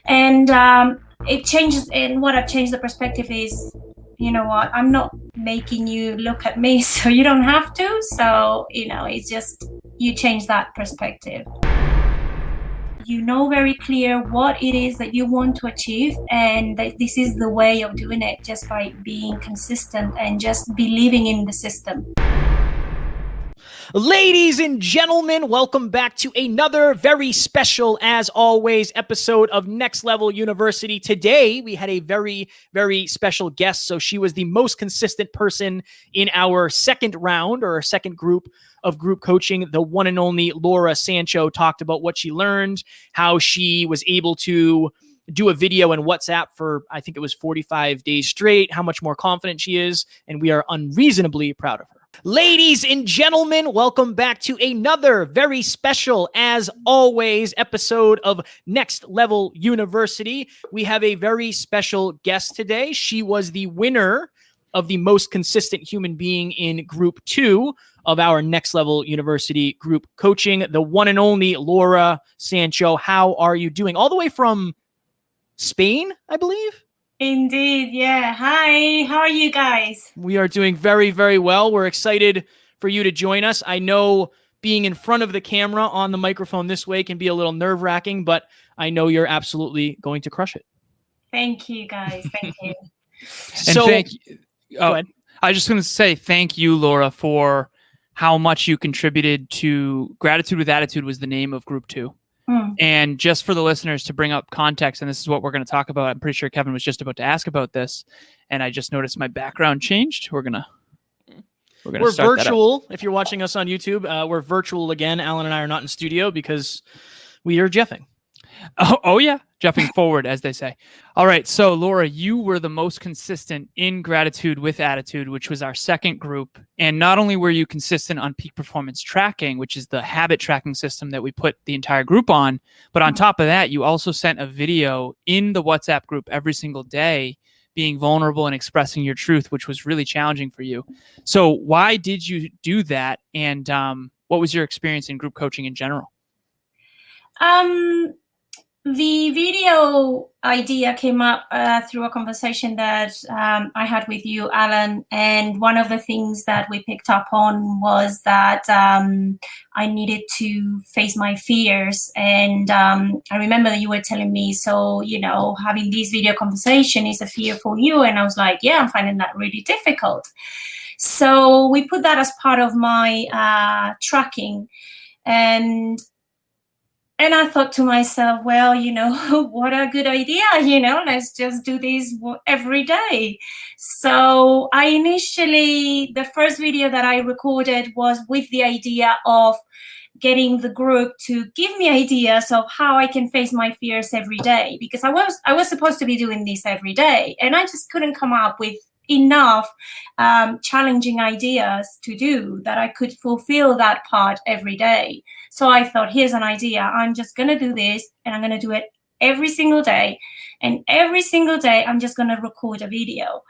And it changes. And what I've changed the perspective is, you know what, I'm not making you look at me, so you don't have to. So, it's just, you change that perspective. You know very clear what it is that you want to achieve, and that this is the way of doing it, just by being consistent and just believing in the system. Ladies and gentlemen, welcome back to another very special, as always, episode of Next Level University. Today, we had a very, very special guest. So she was the most consistent person in our second round, or our second group of group coaching. The one and only Laura Sancho talked about what she learned, how she was able to do a video in WhatsApp for, I think it was 45 days straight, how much more confident she is, and we are unreasonably proud of her. Ladies and gentlemen, welcome back to another very special, as always, episode of Next Level University. We have a very special guest today. She was the winner of the most consistent human being in Group 2 of our Next Level University group coaching, the one and only Laura Sancho. How are you doing? All the way from Spain, I believe? Indeed, yeah. Hi, how are you guys? We are doing very, very well. We're excited for you to join us. I know being in front of the camera on the microphone this way can be a little nerve-wracking, but I know you're absolutely going to crush it. Thank you, guys. Thank you. So, thank you. Go ahead. I was just going to say thank you, Laura, for how much you contributed to Gratitude with Attitude was the name of Group 2. And just for the listeners to bring up context, and this is what we're going to talk about. I'm pretty sure Kevin was just about to ask about this, and I just noticed my background changed. We're virtual. If you're watching us on YouTube, we're virtual again. Alan and I are not in studio because we are jeffing. Oh yeah, jeffing forward, as they say. All right, so Laura, you were the most consistent in Gratitude with Attitude, which was our second group. And not only were you consistent on peak performance tracking, which is the habit tracking system that we put the entire group on, but on top of that, you also sent a video in the WhatsApp group every single day, being vulnerable and expressing your truth, which was really challenging for you. So why did you do that? And what was your experience in group coaching in general? The video idea came up through a conversation that I had with you, Alan, and one of the things that we picked up on was that I needed to face my fears. And I remember that you were telling me, so, having this video conversation is a fear for you. And I was like, yeah, I'm finding that really difficult. So we put that as part of my tracking. And I thought to myself, well, what a good idea, let's just do this every day. So the first video that I recorded was with the idea of getting the group to give me ideas of how I can face my fears every day, because I was supposed to be doing this every day, and I just couldn't come up with enough challenging ideas to do that I could fulfill that part every day. So I thought, here's an idea. I'm just going to do this, and I'm going to do it every single day. And every single day, I'm just going to record a video.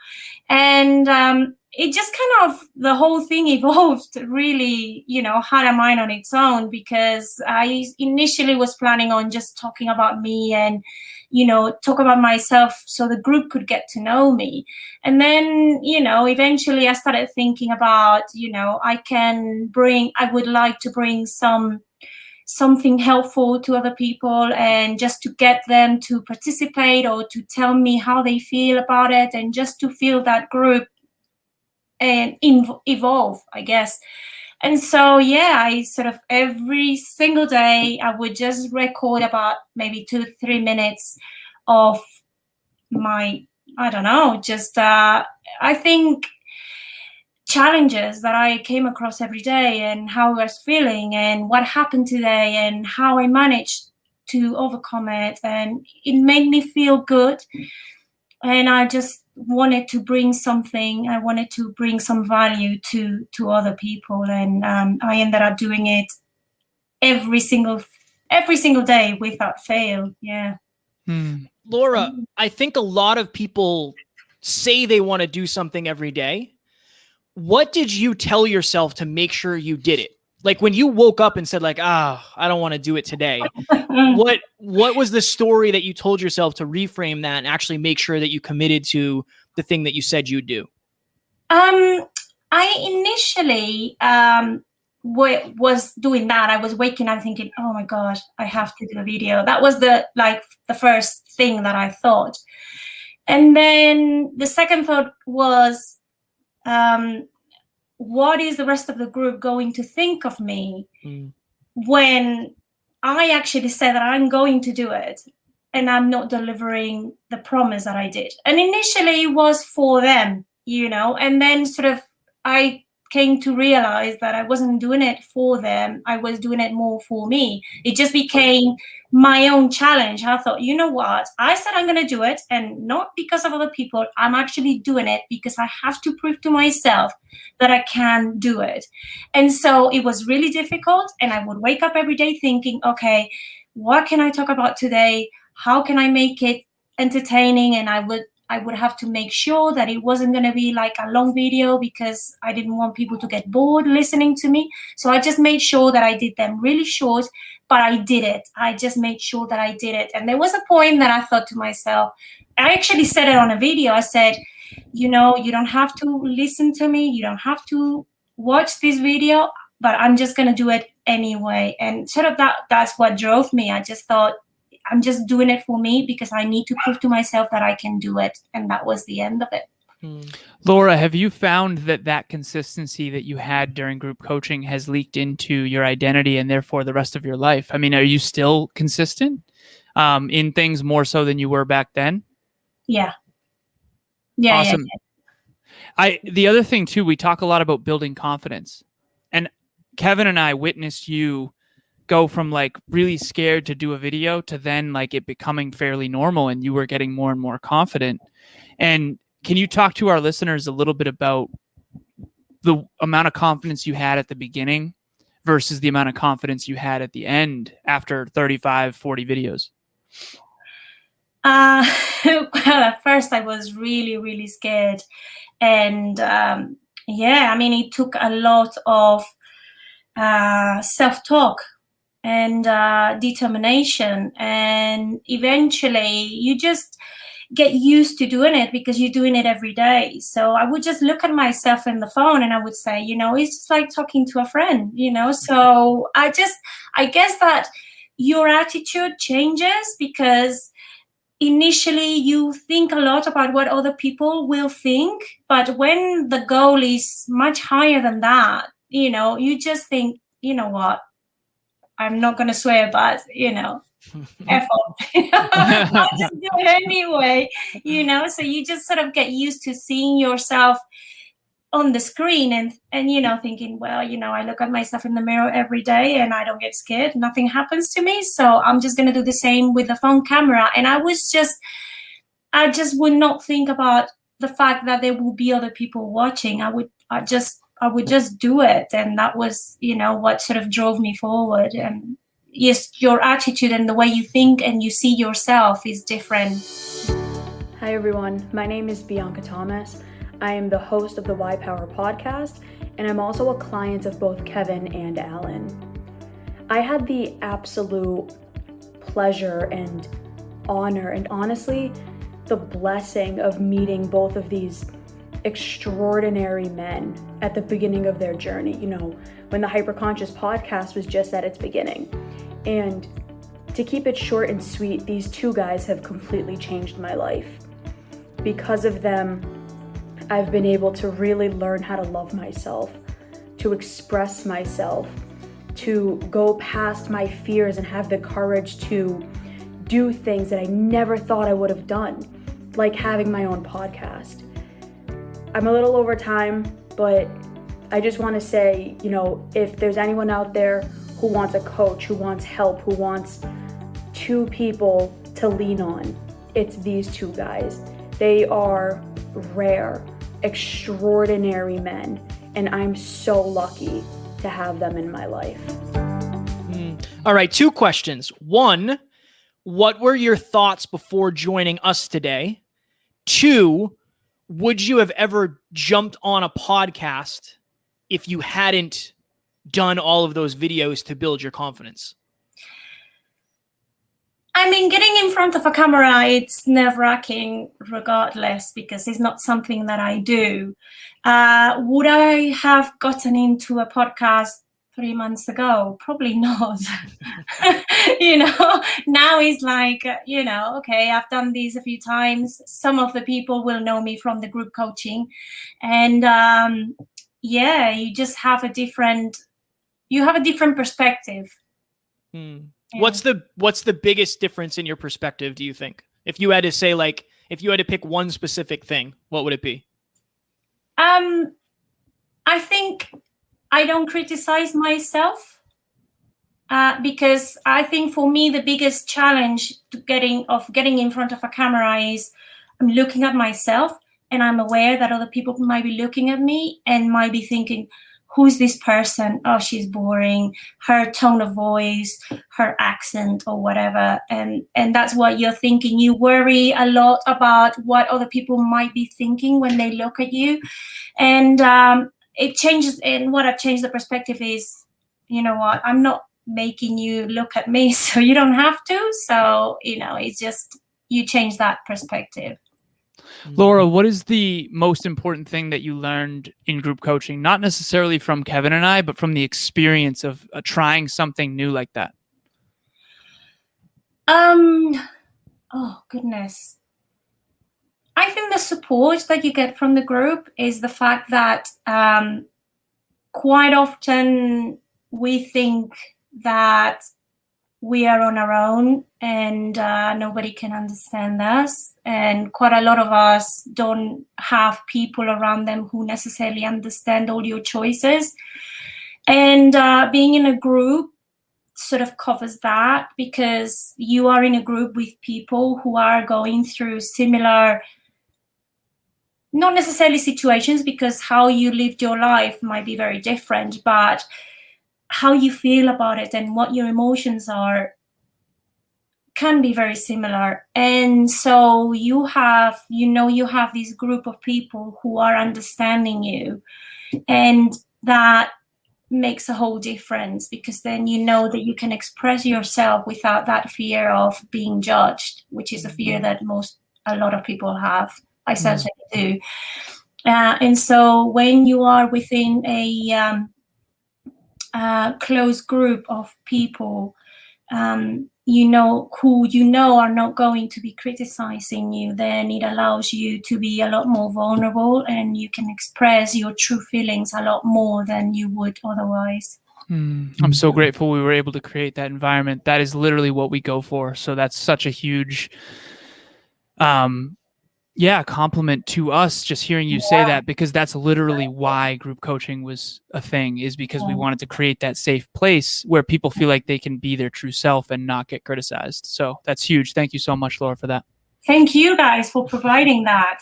And it just the whole thing evolved really, had a mind on its own, because I initially was planning on just talking about me and, talk about myself so the group could get to know me. And then, eventually I started thinking about, I would like to bring something helpful to other people, and just to get them to participate or to tell me how they feel about it, and just to feel that group and evolve, I guess. And so, I sort of every single day I would just record about maybe 2 to 3 minutes of my, I think challenges that I came across every day, and how I was feeling, and what happened today, and how I managed to overcome it. And it made me feel good. And I just wanted to bring something. I wanted to bring some value to other people. And I ended up doing it every single day without fail. Yeah. Laura, I think a lot of people say they want to do something every day. What did you tell yourself to make sure you did it Like when you woke up and said like, I don't want to do it today. What was the story that you told yourself to reframe that and actually make sure that you committed to the thing that you said you'd do? I initially was doing that. I was waking up thinking, oh my gosh, I have to do a video. That was the first thing that I thought. And then the second thought was, what is the rest of the group going to think of me when I actually said that I'm going to do it and I'm not delivering the promise that I did? And initially it was for them, and then sort of I came to realize that I wasn't doing it for them. I was doing it more for me. It just became my own challenge. I thought, you know what? I said I'm going to do it, and not because of other people. I'm actually doing it because I have to prove to myself that I can do it. And so it was really difficult. And I would wake up every day thinking, okay, what can I talk about today? How can I make it entertaining? And I would have to make sure that it wasn't going to be like a long video because I didn't want people to get bored listening to me. So I just made sure that I did them really short, but I did it. I just made sure that I did it. And there was a point that I thought to myself, I actually said it on a video. I said, you don't have to listen to me. You don't have to watch this video, but I'm just going to do it anyway. And sort of that's what drove me. I just thought, I'm just doing it for me because I need to prove to myself that I can do it. And that was the end of it. Laura, have you found that consistency that you had during group coaching has leaked into your identity and therefore the rest of your life? I mean, are you still consistent in things more so than you were back then? Yeah. Yeah. Awesome. Yeah. The other thing too, we talk a lot about building confidence, and Kevin and I witnessed you go from like really scared to do a video to then like it becoming fairly normal and you were getting more and more confident. And can you talk to our listeners a little bit about the amount of confidence you had at the beginning versus the amount of confidence you had at the end after 35, 40 videos? Well, at first I was really, really scared. And it took a lot of self-talk and determination, and eventually you just get used to doing it because you're doing it every day. So I would just look at myself in the phone and I would say, it's just like talking to a friend, so I guess that your attitude changes because initially you think a lot about what other people will think, but when the goal is much higher than that, you just think, you know what, I'm not going to swear, but, F off. I'll just do it anyway, so you just sort of get used to seeing yourself on the screen and thinking, well, I look at myself in the mirror every day and I don't get scared. Nothing happens to me. So I'm just going to do the same with the phone camera. And I just would not think about the fact that there will be other people watching. I would just do it. And that was, what sort of drove me forward. And yes, your attitude and the way you think and you see yourself is different. Hi, everyone. My name is Bianca Thomas. I am the host of the Y Power podcast, and I'm also a client of both Kevin and Alan. I had the absolute pleasure and honor and honestly the blessing of meeting both of these extraordinary men at the beginning of their journey, when the Hyperconscious podcast was just at its beginning. And to keep it short and sweet, these two guys have completely changed my life. Because of them, I've been able to really learn how to love myself, to express myself, to go past my fears and have the courage to do things that I never thought I would have done, like having my own podcast. I'm a little over time, but I just want to say, if there's anyone out there who wants a coach, who wants help, who wants two people to lean on, it's these two guys. They are rare, extraordinary men, and I'm so lucky to have them in my life. All right, two questions. One, what were your thoughts before joining us today? Two, would you have ever jumped on a podcast if you hadn't done all of those videos to build your confidence? I mean, getting in front of a camera, it's nerve-wracking regardless, because it's not something that I do. Would I have gotten into a podcast 3 months ago? Probably not. Now it's like, okay, I've done these a few times. Some of the people will know me from the group coaching. And you just have a different perspective. Yeah. What's the biggest difference in your perspective, do you think? If you had to say, like, if you had to pick one specific thing, what would it be? I think I don't criticize myself, because I think for me the biggest challenge to getting in front of a camera is I'm looking at myself, and I'm aware that other people might be looking at me and might be thinking, who's this person? Oh, she's boring. Her tone of voice, her accent, or whatever. And that's what you're thinking. You worry a lot about what other people might be thinking when they look at you. And it changes. And what I've changed the perspective is, you know what? I'm not making you look at me, so you don't have to. So, it's just, you change that perspective. Laura, what is the most important thing that you learned in group coaching? Not necessarily from Kevin and I, but from the experience of trying something new like that. Oh, goodness. I think the support that you get from the group is the fact that quite often we think that we are on our own and nobody can understand us. And quite a lot of us don't have people around them who necessarily understand all your choices. And being in a group sort of covers that, because you are in a group with people who are going through similar, not necessarily situations, because how you lived your life might be very different, but how you feel about it and what your emotions are can be very similar. And so you have this group of people who are understanding you, and that makes a whole difference, because then you know that you can express yourself without that fear of being judged, which is a fear that a lot of people have. I certainly do. And so when you are within a close group of people, who are not going to be criticizing you, then it allows you to be a lot more vulnerable, and you can express your true feelings a lot more than you would otherwise. I'm so grateful we were able to create that environment. That is literally what we go for. So that's such a huge compliment to us, just hearing you say that, because that's literally why group coaching was a thing, is because we wanted to create that safe place where people feel like they can be their true self and not get criticized. So that's huge. Thank you so much, Laura, for that. Thank you guys for providing that.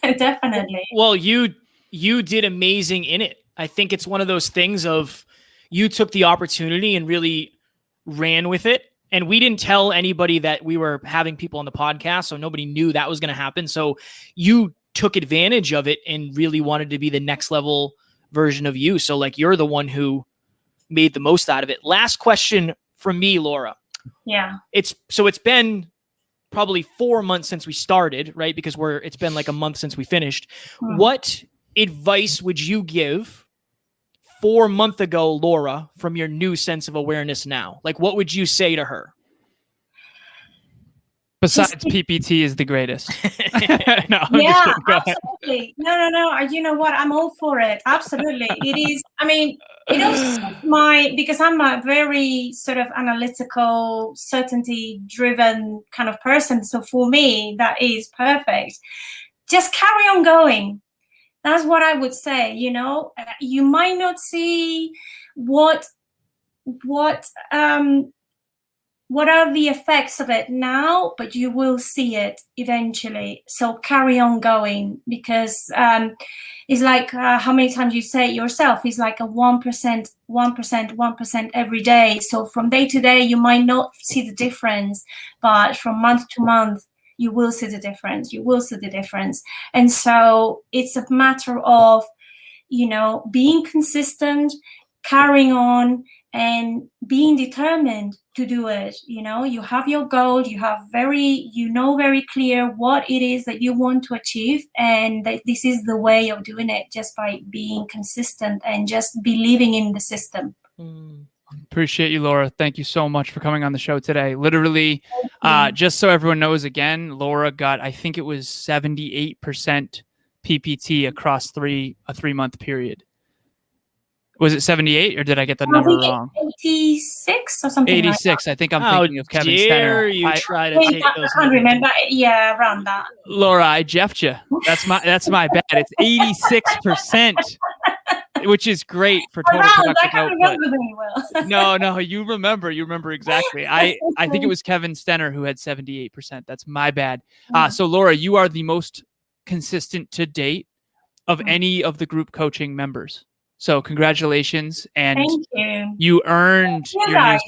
Definitely. Well, you did amazing in it. I think it's one of those things of, you took the opportunity and really ran with it. And we didn't tell anybody that we were having people on the podcast, so nobody knew that was going to happen. So you took advantage of it and really wanted to be the next level version of you. So, like, you're the one who made the most out of it. Last question from me, Laura. Yeah. It's been probably 4 months since we started, right? Because it's been like a month since we finished. What advice would you give 4 months ago, Laura, from your new sense of awareness now? Like, what would you say to her? Besides, PPT is the greatest. No, yeah, absolutely. No. You know what? I'm all for it. Absolutely. It is. I mean, it also because I'm a very sort of analytical, certainty-driven kind of person. So for me, that is perfect. Just carry on going. That's what I would say. You might not see what are the effects of it now, but you will see it eventually. So carry on going, because it's like how many times you say it yourself, it's like a 1% every day. So from day to day, you might not see the difference, but from month to month, you will see the difference. And so it's a matter of, being consistent carrying on and being determined to do it. You have your goal, very clear what it is that you want to achieve, and that this is the way of doing it, just by being consistent and just believing in the system. Appreciate you, Laura. Thank you so much for coming on the show today. Literally, just so everyone knows, again, Laura got, I think it was 78% PPT across a 3-month period. Was it 78, or did I get the number wrong? 86 or something 86. like that. I think I'm thinking of Kevin dare Stenner. you try to take I those can't numbers. remember. Yeah, around that. Laura, I jeffed you. That's my bad. It's 86%, which is great for total I productive can't output. remember very well. No, you remember exactly. I think it was Kevin Stenner who had 78%. That's my bad. So Laura, you are the most consistent to date of any of the group coaching members. So congratulations, and Thank you. You earned You guys,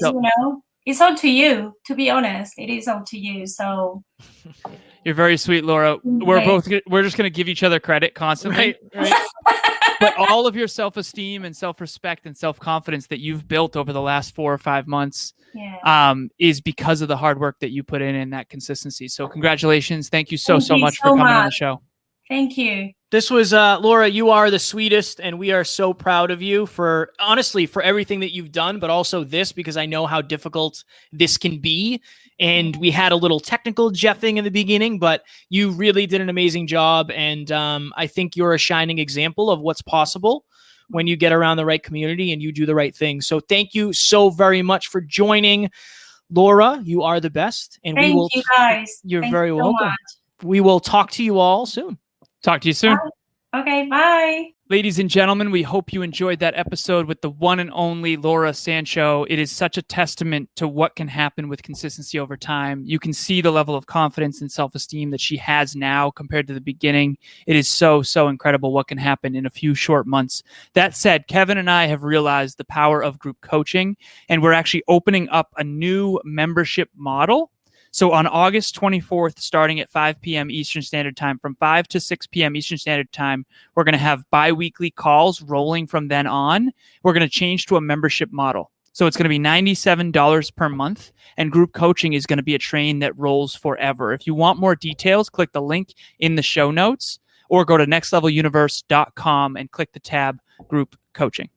it's all to you. To be honest, it is all to you. So you're very sweet, Laura. We're just going to give each other credit constantly. Right. But all of your self-esteem and self-respect and self-confidence that you've built over the last 4 or 5 months is because of the hard work that you put in and that consistency. So congratulations. Thank you so much for coming on the show. Thank you. This was, Laura, you are the sweetest, and we are so proud of you for everything that you've done, but also this, because I know how difficult this can be. And we had a little technical jeffing in the beginning, but you really did an amazing job. And I think you're a shining example of what's possible when you get around the right community and you do the right thing. So thank you so very much for joining. Laura, you are the best. And thank you guys. You're very welcome. We will talk to you all soon. Talk to you soon. Bye. Okay, bye. Ladies and gentlemen, we hope you enjoyed that episode with the one and only Laura Sancho. It is such a testament to what can happen with consistency over time. You can see the level of confidence and self-esteem that she has now compared to the beginning. It is so incredible what can happen in a few short months. That said, Kevin and I have realized the power of group coaching, and we're actually opening up a new membership model. So on August 24th, starting at 5 p.m. Eastern Standard Time, from 5 to 6 p.m. Eastern Standard Time, we're going to have bi-weekly calls rolling from then on. We're going to change to a membership model. So it's going to be $97 per month, and group coaching is going to be a train that rolls forever. If you want more details, click the link in the show notes or go to nextleveluniverse.com and click the tab Group Coaching.